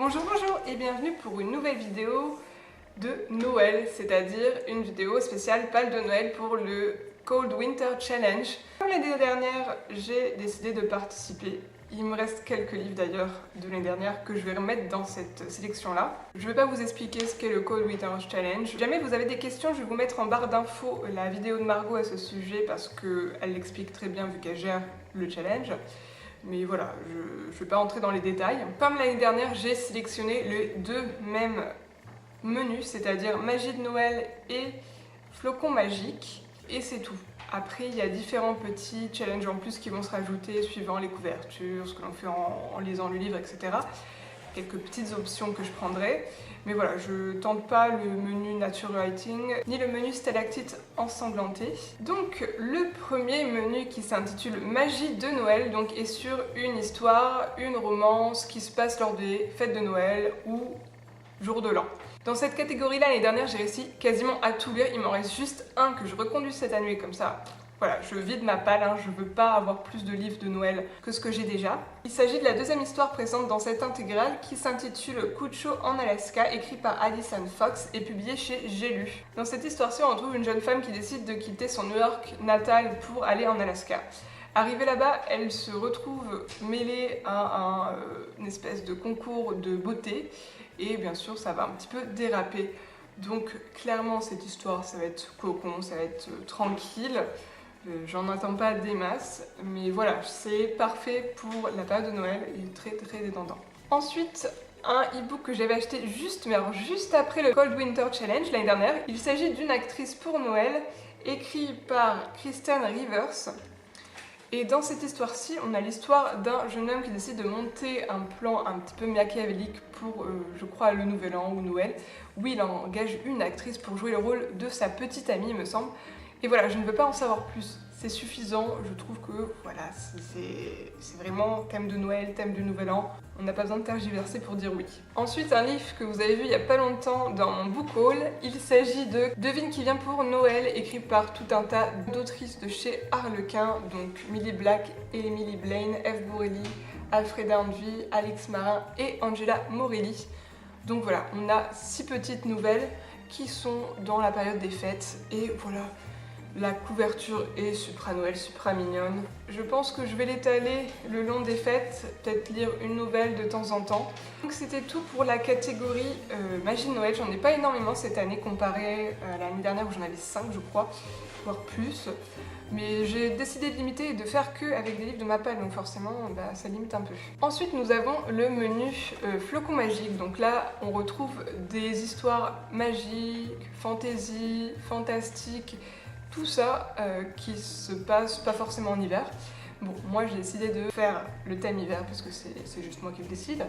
Bonjour et bienvenue pour une nouvelle vidéo de Noël, c'est-à-dire une vidéo spéciale pâle de Noël pour le Cold Winter Challenge. Comme l'année dernière, j'ai décidé de participer. Il me reste quelques livres d'ailleurs de l'année dernière que je vais remettre dans cette sélection-là. Je ne vais pas vous expliquer ce qu'est le Cold Winter Challenge. Si jamais vous avez des questions, je vais vous mettre en barre d'infos la vidéo de Margot à ce sujet parce qu'elle l'explique très bien vu qu'elle gère le challenge. Mais voilà, je ne vais pas entrer dans les détails. Comme l'année dernière, j'ai sélectionné les deux mêmes menus, c'est-à-dire magie de Noël et flocons magiques, et c'est tout. Après, il y a différents petits challenges en plus qui vont se rajouter suivant les couvertures, ce que l'on fait en lisant le livre, etc. Quelques petites options que je prendrai. Mais voilà, je tente pas le menu Nature Writing, ni le menu Stalactite ensanglanté. Donc, le premier menu qui s'intitule Magie de Noël, donc est sur une histoire, une romance qui se passe lors des fêtes de Noël ou jour de l'an. Dans cette catégorie-là, l'année dernière, j'ai réussi quasiment à tout lire. Il m'en reste juste un que je reconduis cette année comme ça. Voilà, je vide ma palle, je veux pas avoir plus de livres de Noël que ce que j'ai déjà. Il s'agit de la deuxième histoire présente dans cette intégrale qui s'intitule Coup de chaud en Alaska, écrit par Addison Fox et publié chez J'ai lu. Dans cette histoire-ci, on retrouve une jeune femme qui décide de quitter son New York natal pour aller en Alaska. Arrivée là-bas, elle se retrouve mêlée à une espèce de concours de beauté et bien sûr, ça va un petit peu déraper. Donc clairement, cette histoire, ça va être cocon, ça va être tranquille. J'en attends pas des masses, mais voilà, c'est parfait pour la période de Noël, il est très détendant. Ensuite, un e-book que j'avais acheté juste après le Cold Winter Challenge l'année dernière. Il s'agit d'une actrice pour Noël, écrit par Kristen Rivers. Et dans cette histoire-ci, on a l'histoire d'un jeune homme qui décide de monter un plan un petit peu machiavélique pour, je crois, le Nouvel An ou Noël, où il engage une actrice pour jouer le rôle de sa petite amie, il me semble. Et voilà, je ne veux pas en savoir plus, c'est suffisant, je trouve que voilà, c'est vraiment thème de Noël, thème du Nouvel An, on n'a pas besoin de tergiverser pour dire oui. Ensuite, un livre que vous avez vu il n'y a pas longtemps dans mon book haul, il s'agit de Devine qui vient pour Noël, écrit par tout un tas d'autrices de chez Harlequin, donc Millie Black, Emily Blaine, Eve Borelli, Alfreda Envy, Alix Marin et Angela Morelli. Donc voilà, on a 6 petites nouvelles qui sont dans la période des fêtes et voilà. La couverture est supra Noël, supra mignonne. Je pense que je vais l'étaler le long des fêtes, peut-être lire une nouvelle de temps en temps. Donc c'était tout pour la catégorie Magie de Noël. J'en ai pas énormément cette année comparé à l'année dernière où j'en avais 5 je crois, voire plus. Mais j'ai décidé de limiter et de faire que avec des livres de ma palle, donc forcément ça limite un peu. Ensuite nous avons le menu flocons magiques. Donc là on retrouve des histoires magiques, fantasy, fantastiques, tout ça qui se passe pas forcément en hiver. Bon, moi j'ai décidé de faire le thème hiver parce que c'est juste moi qui le décide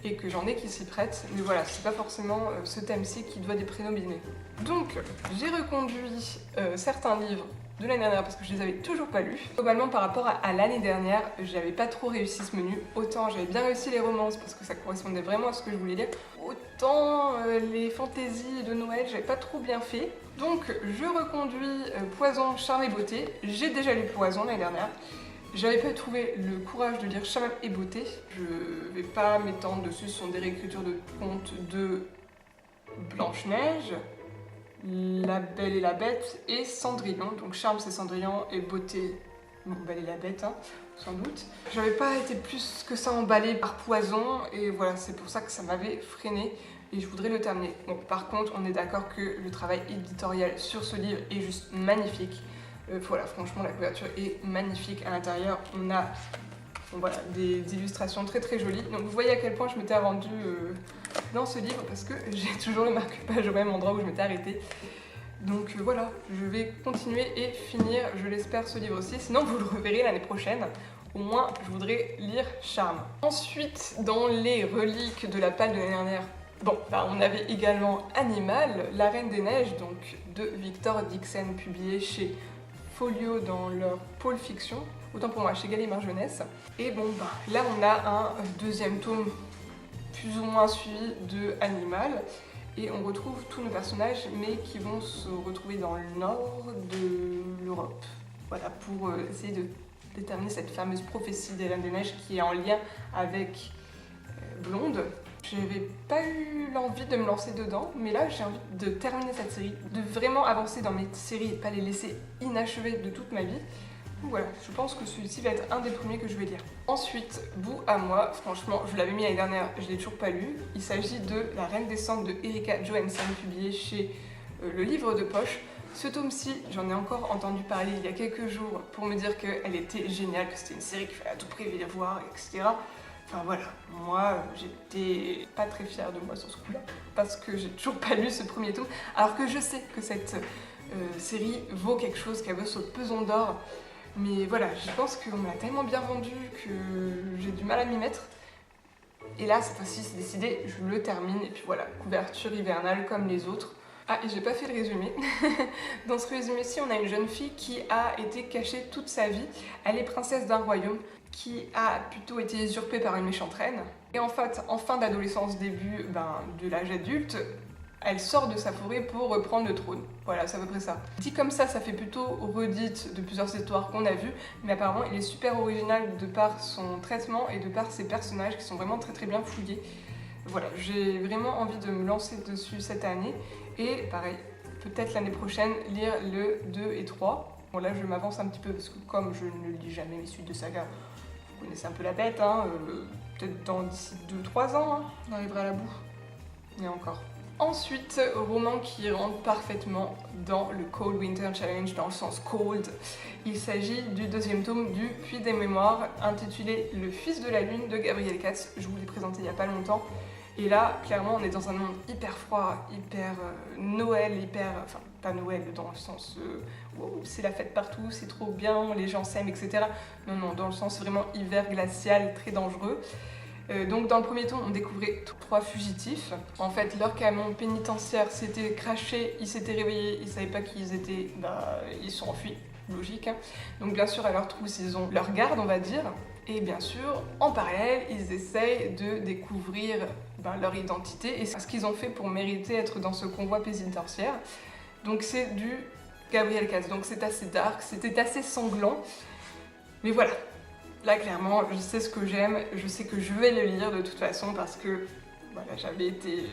et que j'en ai qui s'y prêtent, mais voilà, c'est pas forcément ce thème-ci qui doit être prénominé. Donc j'ai reconduit certains livres de l'année dernière parce que je les avais toujours pas lus. Globalement par rapport à l'année dernière, j'avais pas trop réussi ce menu. Autant j'avais bien réussi les romances parce que ça correspondait vraiment à ce que je voulais lire, autant les fantaisies de Noël, j'avais pas trop bien fait. Donc je reconduis Poison, Charme et Beauté. J'ai déjà lu Poison l'année dernière. J'avais pas trouvé le courage de lire Charme et Beauté. Je vais pas m'étendre dessus, ce sont des réécritures de contes de Blanche-Neige, La Belle et la Bête et Cendrillon. Donc Charme c'est Cendrillon et Beauté, bon, Belle et la Bête, sans doute. J'avais pas été plus que ça emballée par Poison et voilà, c'est pour ça que ça m'avait freinée. Et je voudrais le terminer. Bon, par contre, on est d'accord que le travail éditorial sur ce livre est juste magnifique. Voilà, franchement, la couverture est magnifique. À l'intérieur, on a voilà, des illustrations très jolies. Donc vous voyez à quel point je m'étais rendue dans ce livre parce que j'ai toujours le marque-page au même endroit où je m'étais arrêtée. Donc voilà, je vais continuer et finir, je l'espère, ce livre aussi. Sinon, vous le reverrez l'année prochaine. Au moins, je voudrais lire Charme. Ensuite, dans les reliques de la palle de l'année dernière, bon, on avait également Animal, La Reine des Neiges, donc de Victor Dixon, publié chez Folio dans leur pôle fiction, autant pour moi chez Gallimard Jeunesse. Et bon, là on a un deuxième tome plus ou moins suivi de Animal, et on retrouve tous nos personnages, mais qui vont se retrouver dans le nord de l'Europe. Voilà, pour essayer de déterminer cette fameuse prophétie des Reines des Neiges qui est en lien avec Blonde. J'avais pas eu l'envie de me lancer dedans, mais là j'ai envie de terminer cette série, de vraiment avancer dans mes séries et pas les laisser inachevées de toute ma vie. Donc voilà, je pense que celui-ci va être un des premiers que je vais lire. Ensuite, Bout à moi, franchement, je l'avais mis l'année dernière, je l'ai toujours pas lu. Il s'agit de La Reine des Cendres de Erika Johansen, publié chez Le Livre de Poche. Ce tome-ci, j'en ai encore entendu parler il y a quelques jours pour me dire qu'elle était géniale, que c'était une série qu'il fallait à tout prix voir, etc. Enfin voilà, moi j'étais pas très fière de moi sur ce coup-là, parce que j'ai toujours pas lu ce premier tome, alors que je sais que cette série vaut quelque chose, qu'elle vaut ce pesant d'or. Mais voilà, je pense qu'on me l'a tellement bien vendu que j'ai du mal à m'y mettre. Et là, cette fois-ci, c'est décidé, je le termine. Et puis voilà, couverture hivernale comme les autres. Ah, et j'ai pas fait le résumé. Dans ce résumé-ci, on a une jeune fille qui a été cachée toute sa vie. Elle est princesse d'un royaume qui a plutôt été usurpé par une méchante reine. Et en fait, en fin d'adolescence, début de l'âge adulte, elle sort de sa forêt pour reprendre le trône. Voilà, c'est à peu près ça. Dit comme ça fait plutôt redite de plusieurs histoires qu'on a vues, mais apparemment il est super original de par son traitement et de par ses personnages qui sont vraiment très très bien fouillés. Voilà, j'ai vraiment envie de me lancer dessus cette année, et pareil, peut-être l'année prochaine, lire le 2 et 3. Bon là je m'avance un petit peu parce que comme je ne lis jamais mes suites de saga, vous connaissez un peu la bête, hein, peut-être d'ici 2-3 ans, hein, on arrivera à la bout. Et encore. Ensuite, roman qui rentre parfaitement dans le Cold Winter Challenge, dans le sens cold. Il s'agit du deuxième tome du Puits des Mémoires, intitulé Le Fils de la Lune de Gabriel Katz. Je vous l'ai présenté il n'y a pas longtemps. Et là, clairement, on est dans un monde hyper froid, hyper Noël, enfin, pas Noël dans le sens wow, c'est la fête partout, c'est trop bien, les gens s'aiment, etc. Non, non, dans le sens vraiment hiver glacial, très dangereux. Donc dans le premier tome, on découvrait 3 fugitifs. En fait, leur camion pénitentiaire s'était crashé, ils s'étaient réveillés, ils savaient pas qui ils étaient, ils sont enfuis, logique. Hein. Donc bien sûr, à leur trousse, ils ont leur garde, on va dire. Et bien sûr, en parallèle, ils essayent de découvrir leur identité et ce qu'ils ont fait pour mériter d'être dans ce convoi pénitentiaire. Donc c'est du Gabriel Katz, donc c'est assez dark, c'était assez sanglant. Mais voilà. Là, clairement, je sais ce que j'aime, je sais que je vais le lire de toute façon parce que voilà, j'avais été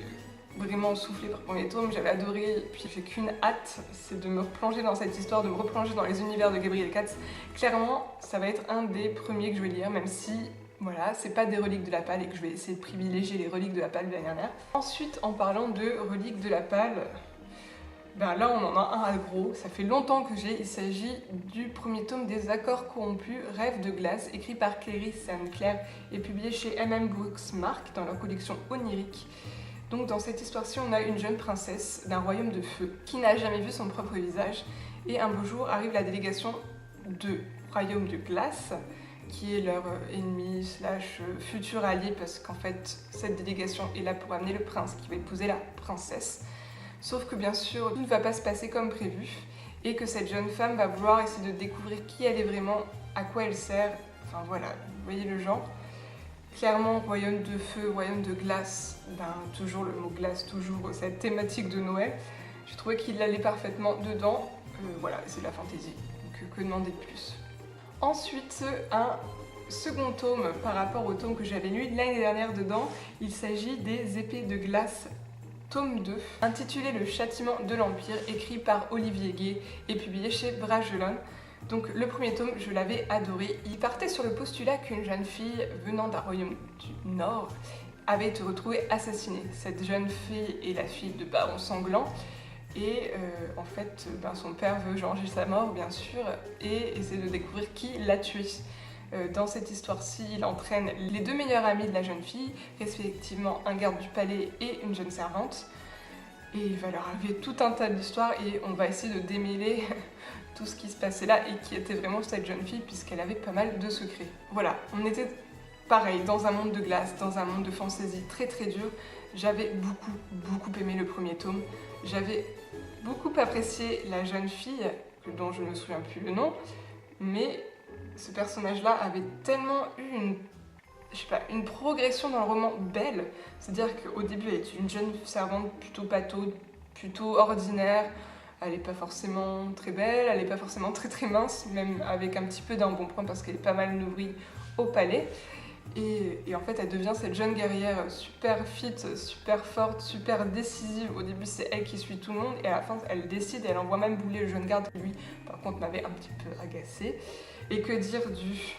vraiment soufflée par le premier tome, j'avais adoré, et puis j'ai qu'une hâte, c'est de me replonger dans cette histoire, de me replonger dans les univers de Gabriel Katz. Clairement, ça va être un des premiers que je vais lire, même si, voilà, c'est pas des reliques de la Palle et que je vais essayer de privilégier les reliques de la Palle de l'année dernière. Ensuite, en parlant de reliques de la Palle, là on en a un à gros, ça fait longtemps que j'ai, il s'agit du premier tome des Accords corrompus, Rêves de glace, écrit par Clary Sinclair et publié chez M.M. Booksmark dans leur collection onirique. Donc dans cette histoire-ci, on a une jeune princesse d'un royaume de feu qui n'a jamais vu son propre visage, et un beau jour arrive la délégation de royaume de glace, qui est leur ennemi slash futur allié, parce qu'en fait cette délégation est là pour amener le prince qui va épouser la princesse. Sauf que bien sûr, tout ne va pas se passer comme prévu et que cette jeune femme va vouloir essayer de découvrir qui elle est vraiment, à quoi elle sert, enfin voilà, vous voyez le genre. Clairement, royaume de feu, royaume de glace, toujours le mot glace, toujours cette thématique de Noël. J'ai trouvé qu'il allait parfaitement dedans, voilà, c'est de la fantaisie, donc que demander de plus. Ensuite, un second tome par rapport au tome que j'avais lu l'année dernière dedans, il s'agit des Épées de glace tome 2, intitulé Le Châtiment de l'Empire, écrit par Olivier Gay et publié chez Bragelonne. Donc le premier tome, je l'avais adoré. Il partait sur le postulat qu'une jeune fille venant d'un royaume du Nord avait été retrouvée assassinée. Cette jeune fille est la fille de Baron Sanglant et en fait son père veut venger sa mort bien sûr et essaie de découvrir qui l'a tuée. Dans cette histoire-ci, il entraîne les 2 meilleurs amis de la jeune fille, respectivement un garde du palais et une jeune servante. Et il va leur arriver tout un tas d'histoires et on va essayer de démêler tout ce qui se passait là et qui était vraiment cette jeune fille puisqu'elle avait pas mal de secrets. Voilà, on était pareil, dans un monde de glace, dans un monde de fantaisie très très dur. J'avais beaucoup aimé le premier tome. J'avais beaucoup apprécié la jeune fille, dont je ne me souviens plus le nom, mais ce personnage-là avait tellement eu une progression dans le roman belle. C'est-à-dire qu'au début, elle était une jeune servante plutôt pataude, plutôt ordinaire. Elle n'est pas forcément très belle, elle n'est pas forcément très mince, même avec un petit peu d'embonpoint parce qu'elle est pas mal nourrie au palais. Et en fait, elle devient cette jeune guerrière super fit, super forte, super décisive. Au début, c'est elle qui suit tout le monde, et à la fin, elle décide et elle envoie même bouler le jeune garde qui, lui, par contre, m'avait un petit peu agacée. Et que dire du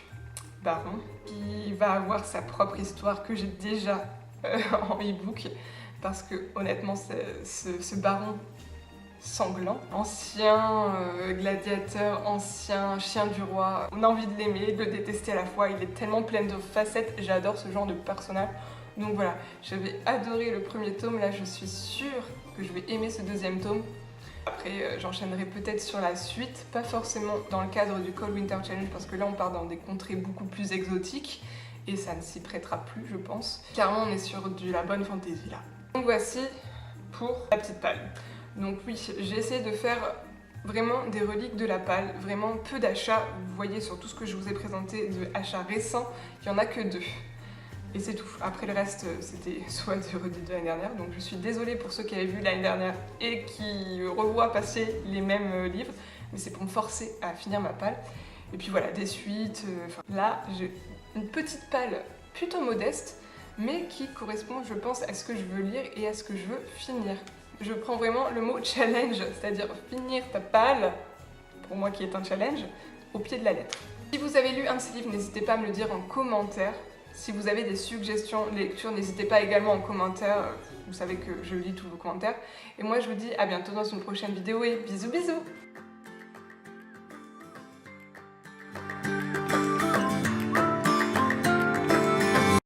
baron, qui va avoir sa propre histoire que j'ai déjà en e-book, parce que honnêtement, ce baron sanglant, ancien gladiateur, ancien chien du roi, on a envie de l'aimer, de le détester à la fois, il est tellement plein de facettes, j'adore ce genre de personnage. Donc voilà, j'avais adoré le premier tome, là je suis sûre que je vais aimer ce deuxième tome. Après, j'enchaînerai peut-être sur la suite, pas forcément dans le cadre du Cold Winter Challenge, parce que là on part dans des contrées beaucoup plus exotiques, et ça ne s'y prêtera plus, je pense. Carrément, on est sur de la bonne fantasy là. Donc voici pour la petite palle. Donc oui, j'ai essayé de faire vraiment des reliques de la palle, vraiment peu d'achats. Vous voyez sur tout ce que je vous ai présenté de achats récents, il n'y en a que 2. Et c'est tout. Après le reste, c'était soit des reliques de l'année dernière. Donc je suis désolée pour ceux qui avaient vu l'année dernière et qui revoient passer les mêmes livres. Mais c'est pour me forcer à finir ma palle. Et puis voilà, des suites. Là, j'ai une petite palle plutôt modeste, mais qui correspond, je pense, à ce que je veux lire et à ce que je veux finir. Je prends vraiment le mot challenge, c'est-à-dire finir ta palle, pour moi qui est un challenge, au pied de la lettre. Si vous avez lu un de ces livres, n'hésitez pas à me le dire en commentaire. Si vous avez des suggestions de lecture, n'hésitez pas également en commentaire. Vous savez que je lis tous vos commentaires. Et moi, je vous dis à bientôt dans une prochaine vidéo et bisous bisous!